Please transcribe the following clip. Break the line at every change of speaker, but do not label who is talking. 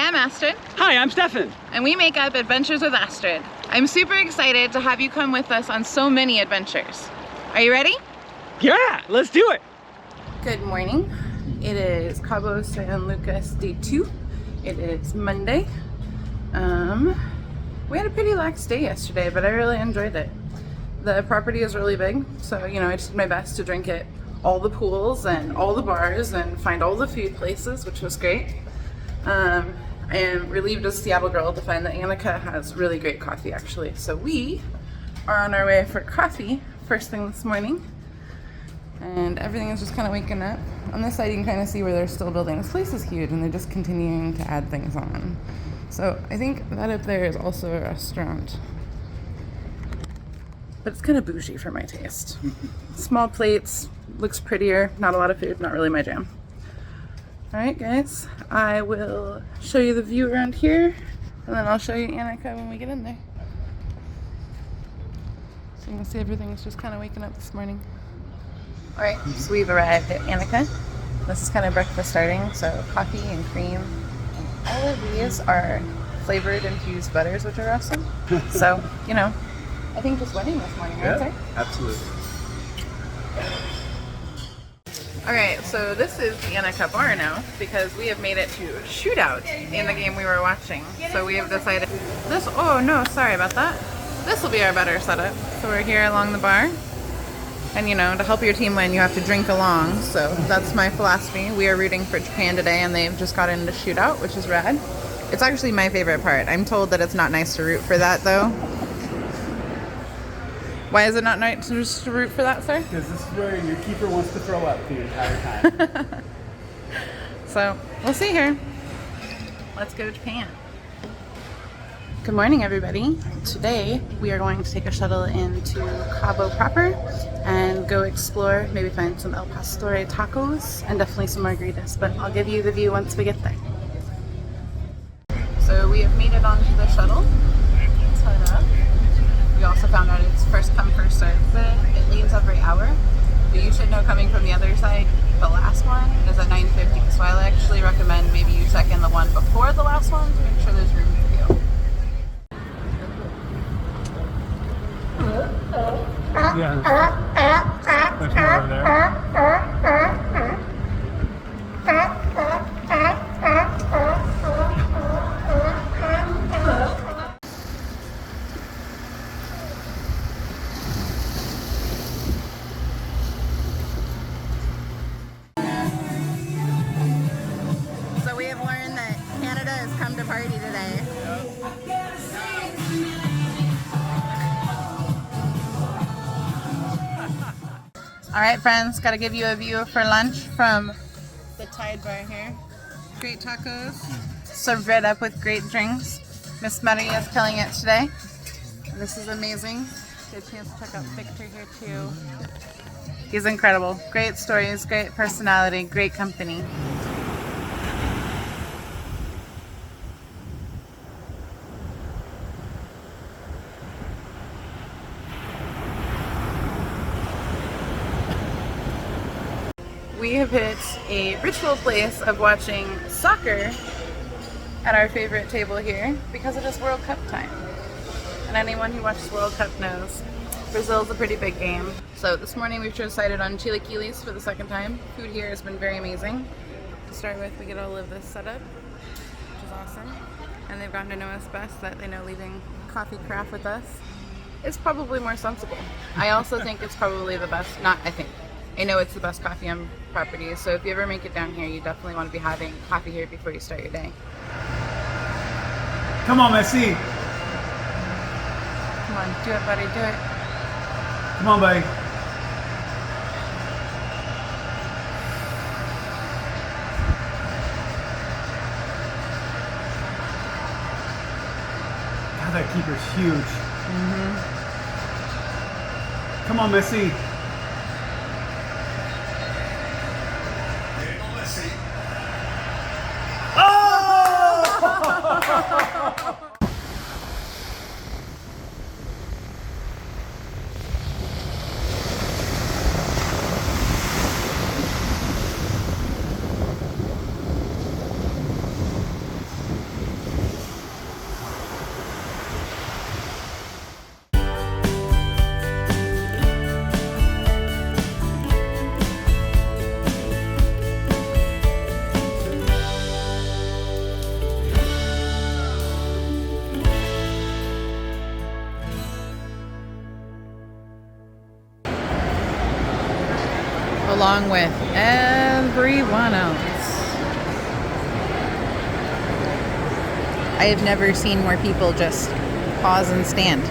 I'm Astrid.
Hi, I'm Stefan.
And we make up Adventures with Astrid. I'm super excited to have you come with us on so many adventures. Are you ready?
Yeah, let's do it.
Good morning. It is Cabo San Lucas day 2. It is Monday. We had a pretty lax day yesterday, but I really enjoyed it. The property is really big, so I just did my best to drink at all the pools and all the bars and find all the food places, which was great. I am relieved as a Seattle girl to find that Annika has really great coffee, actually. So we are on our way for coffee first thing this morning, and everything is just kind of waking up. On this side you can kind of see where they're still building. This place is huge and they're just continuing to add things on. So I think that up there is also a restaurant, but it's kind of bougie for my taste. Small plates, looks prettier, not a lot of food, not really my jam. Alright guys, I will show you the view around here, and then I'll show you Annika when we get in there. So you can see everything is just kind of waking up this morning. Alright, so we've arrived at Annika. This is kind of breakfast starting, so coffee and cream. And all of these are flavored infused butters, which are awesome. So, I think just winning this morning, right, sir?
Absolutely.
Alright, so this is the Annika bar now, because we have made it to shootout in the game we were watching. So we have decided oh no, sorry about that. This will be our better setup. So we're here along the bar. And to help your team win, you have to drink along. So that's my philosophy. We are rooting for Japan today, and they've just got into shootout, which is rad. It's actually my favorite part. I'm told that it's not nice to root for that, though. Why is it not nice to root for that, sir?
Because this is where your keeper wants to throw up the entire time.
So, we'll see here. Let's go to Japan. Good morning, everybody. Today, we are going to take a shuttle into Cabo proper and go explore, maybe find some El Pastor tacos and definitely some margaritas, but I'll give you the view once we get there. So we have made it onto the shuttle. Let's head up. We also found out it's first come, first served. It leaves every hour. But you should know, coming from the other side, the last one is at 9:50. So I actually recommend maybe you check in the one before the last one to make sure there's room for you.
Yeah. There's more over there.
So we have learned that Canada has come to party today. Alright friends, gotta give you a view for lunch from the Tide Bar here. Great tacos, served right up with great drinks. Miss Maria is killing it today. This is amazing. Good chance to check out Victor here too. He's incredible. Great stories, great personality, great company. We have hit a ritual place of watching soccer at our favorite table here because it is World Cup time. And anyone who watches World Cup knows Brazil's a pretty big game. So this morning we've decided on chilaquiles for the second time. Food here has been very amazing. To start with, we get all of this set up, which is awesome. And they've gotten to know us best, that they know leaving coffee craft with us is probably more sensible. I also think it's probably the best, I know it's the best coffee on property, so if you ever make it down here, you definitely want to be having coffee here before you start your day.
Come on, Messi.
Come on, do it, buddy, do it.
Come on, buddy. God, that keeper's huge. Come on, Messi.
along with everyone else. I have never seen more people just pause and stand.